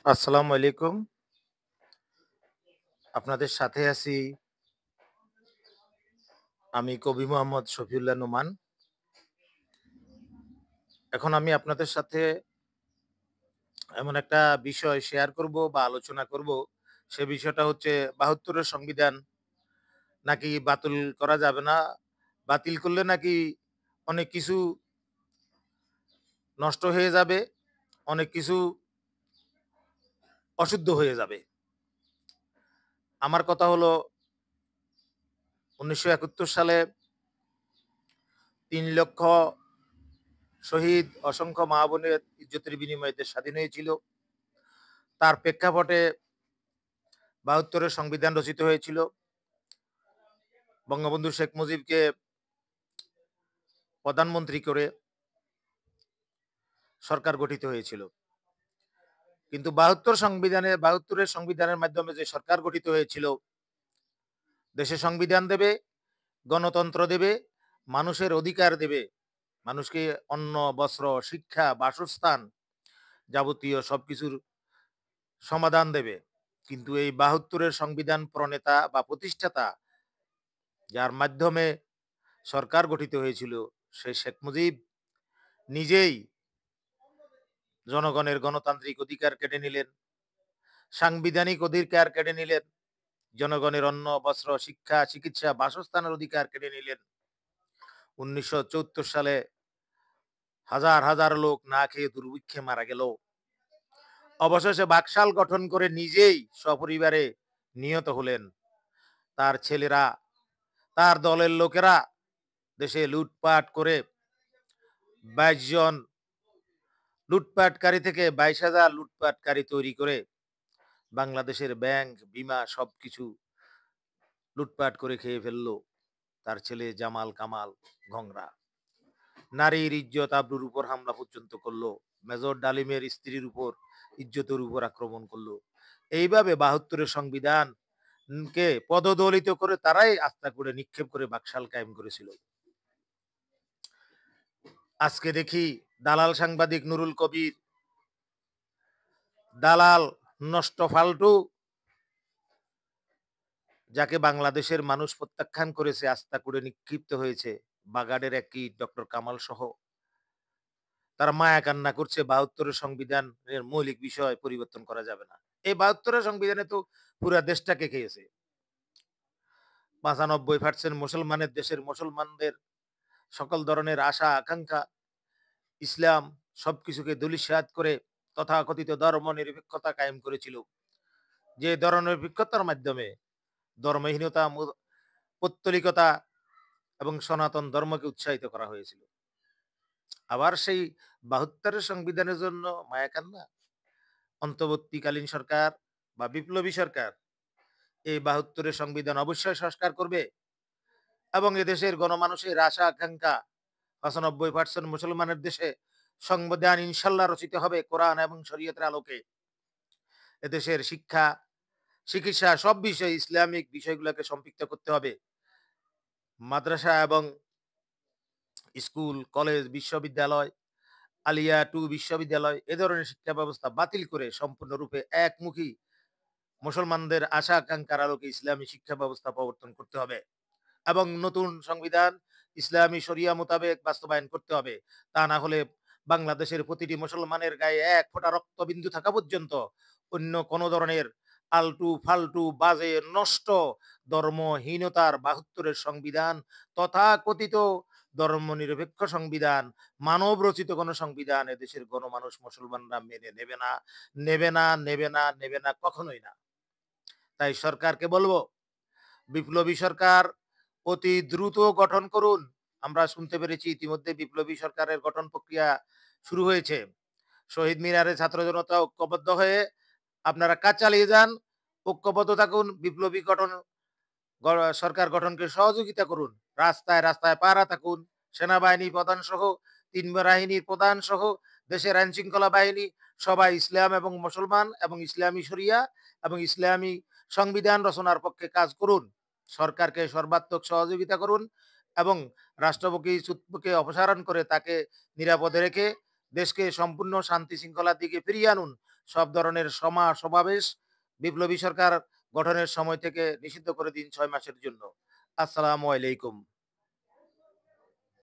আসসালামু আলাইকুম। আপনাদের সাথে আছি আমি কবি মোহাম্মদ শফিউল্লাহ নোমান। এখন আমি আপনাদের সাথে এমন একটা বিষয় শেয়ার করব বা আলোচনা করব। সে বিষয়টা হচ্ছে ৭২ এর সংবিধান নাকি বাতিল করা যাবে না? বাতিল করলে নাকি অনেক কিছু নষ্ট হয়ে যাবে, অনেক কিছু অশুদ্ধ হয়ে যাবে। আমার কথা হলো ১৯৭১ সালে ৩,০০,০০০ শহীদ, অসংখ্য মা-বোনের ইজ্জতের বিনিময়ে দেশ স্বাধীন হয়েছিল। তার প্রেক্ষাপটে ৭২ এর সংবিধান রচিত হয়েছিল। বঙ্গবন্ধু শেখ মুজিবকে প্রধানমন্ত্রী করে সরকার গঠিত হয়েছিল। কিন্তু ৭২ এর সংবিধানের মাধ্যমে যে সরকার গঠিত হয়েছিল, দেশে সংবিধান দেবে, গণতন্ত্র দেবে, মানুষের অধিকার দেবে, মানুষকে অন্ন, বস্ত্র, শিক্ষা, বাসস্থান যাবতীয় সবকিছুর সমাধান দেবে। কিন্তু এই ৭২ এর সংবিধান প্রণেতা বা প্রতিষ্ঠাতা, যার মাধ্যমে সরকার গঠিত হয়েছিল, সেই শেখ মুজিব নিজেই জনগণের গণতান্ত্রিক অধিকার কেড়ে নিলেন, সাংবিধানিক অধিকার কেড়ে নিলেন, জনগণের অন্ন, বস্ত্র, শিক্ষা, চিকিৎসা, বাসস্থানের অধিকার কেড়ে নিলেন। ১৯৭৪ সালে হাজার হাজার লোক না খেয়ে দুর্ভিক্ষে মারা গেল। অবশেষে বাকশাল গঠন করে নিজেই সপরিবারে নিহত হলেন। তার ছেলেরা, তার দলের লোকেরা দেশে লুটপাট করে ২২ জন লুটপাটকারী থেকে ২২,০০০ লুটপাটকারী তৈরি করে বাংলাদেশের ব্যাংক, বিমা সবকিছু লুটপাট করে খেয়ে ফেললো তার ছেলে জামাল কামাল ঘংরা। নারীর ইজ্জত আবরুর উপর হামলা পর্যন্ত করলো। মেজর ডালিমের স্ত্রীর উপর, ইজ্জতের উপর আক্রমণ করলো। এইভাবে ৭২ এর সংবিধান কে পদদলিত করে তারাই আস্থা করে নিক্ষেপ করে বাকশাল কায়েম করেছিল। আজকে দেখি দালাল সাংবাদিক নুরুল কবির, দালাল নষ্ট ফালতু, যাকে বাংলাদেশের মানুষ প্রত্যাখ্যান করেছে, আস্থা করে নিক্ষিপ্ত হয়েছে বাগানের এক কীট ডক্টর কামাল সহ, তারা মায়া কান্না করছে ৭২ এর সংবিধানের মৌলিক বিষয় পরিবর্তন করা যাবে না। এই ৭২ এর সংবিধানে তো পুরা দেশটাকে খেয়েছে। ৯৫% মুসলমানের দেশের মুসলমানদের সকল ধরনের আশা আকাঙ্ক্ষা, ইসলাম সবকিছুকে ধূলিসাৎ করে তথাকথিত ধর্ম নিরপেক্ষতা কায়েম করেছিল। যে ধর্মনিরপেক্ষতার মাধ্যমে ধর্মহীনতা, পৌত্তলিকতা এবং সনাতন ধর্মকে উৎসাহিত করা হয়েছিল। আবার সেই ৭২ এর সংবিধানের জন্য মায়া কান্না? অন্তর্বর্তীকালীন সরকার বা বিপ্লবী সরকার এই ৭২ এর সংবিধান অবশ্যই সংস্কার করবে এবং এদেশের গণমানুষের আশা আকাঙ্ক্ষা, ৯৫% মুসলমানের দেশে সংবিধান ইনশাল্লাহ রচিত হবে কোরআন এবং শরীয়তের আলোকে। এদেশের শিক্ষা, চিকিৎসা সব বিষয়ে ইসলামিক বিষয়গুলোকে সম্পৃক্ত করতে হবে। মাদ্রাসা এবং স্কুল, কলেজ, বিশ্ববিদ্যালয়, আলিয়া টু বিশ্ববিদ্যালয় এ ধরনের শিক্ষা ব্যবস্থা বাতিল করে সম্পূর্ণরূপে একমুখী মুসলমানদের আশা আকাঙ্ক্ষার আলোকে ইসলামী শিক্ষা ব্যবস্থা প্রবর্তন করতে হবে এবং নতুন সংবিধান ইসলামী শরিয়া মোতাবেক বাস্তবায়ন করতে হবে। তা না হলে বাংলাদেশের প্রতিটি মুসলমানের গায়ে এক ফোঁটা রক্তবিন্দু থাকা পর্যন্ত অন্য কোন ধরনের আলটু ফালতু বাজে নষ্ট ধর্মহীনতার ৭২ এর সংবিধান, তথাকথিত ধর্মনিরপেক্ষ সংবিধান, মানব রচিত কোন সংবিধান এদেশের গণমানুষ মুসলমানরা মেনে নেবে না, নেবে না, নেবে না, নেবে না, কখনোই না। তাই সরকারকে বলবো, বিপ্লবী সরকার অতি দ্রুত গঠন করুন। আমরা শুনতে পেরেছি ইতিমধ্যে বিপ্লবী সরকারের গঠন প্রক্রিয়া শুরু হয়েছে। শহীদ মিনারে ছাত্র জনতা ঐক্যবদ্ধ হয়ে আপনারা কাজ চালিয়ে যান, ঐক্যবদ্ধ থাকুন, বিপ্লবী সরকার গঠনকে সহযোগিতা করুন। রাস্তায় রাস্তায় পাহারা থাকুন, সেনাবাহিনী প্রধান সহ, তিন বাহিনীর প্রধান সহ দেশের আইন শৃঙ্খলা বাহিনী সবাই ইসলাম এবং মুসলমান এবং ইসলামী শরিয়া এবং ইসলামী সংবিধান রচনার পক্ষে কাজ করুন। সরকারকে সর্বাত্মক সহযোগিতা করুন এবং রাষ্ট্রপতি চুক্তিকে অপসারণ করে তাকে নিরাপদে রেখে দেশকে সম্পূর্ণ শান্তি শৃঙ্খলার দিকে ফিরিয়ে আনুন। সব ধরনের সমাবেশ বিপ্লবী সরকার গঠনের সময় থেকে নিষিদ্ধ করে দিন ৬ মাসের জন্য। আসসালামু আলাইকুম।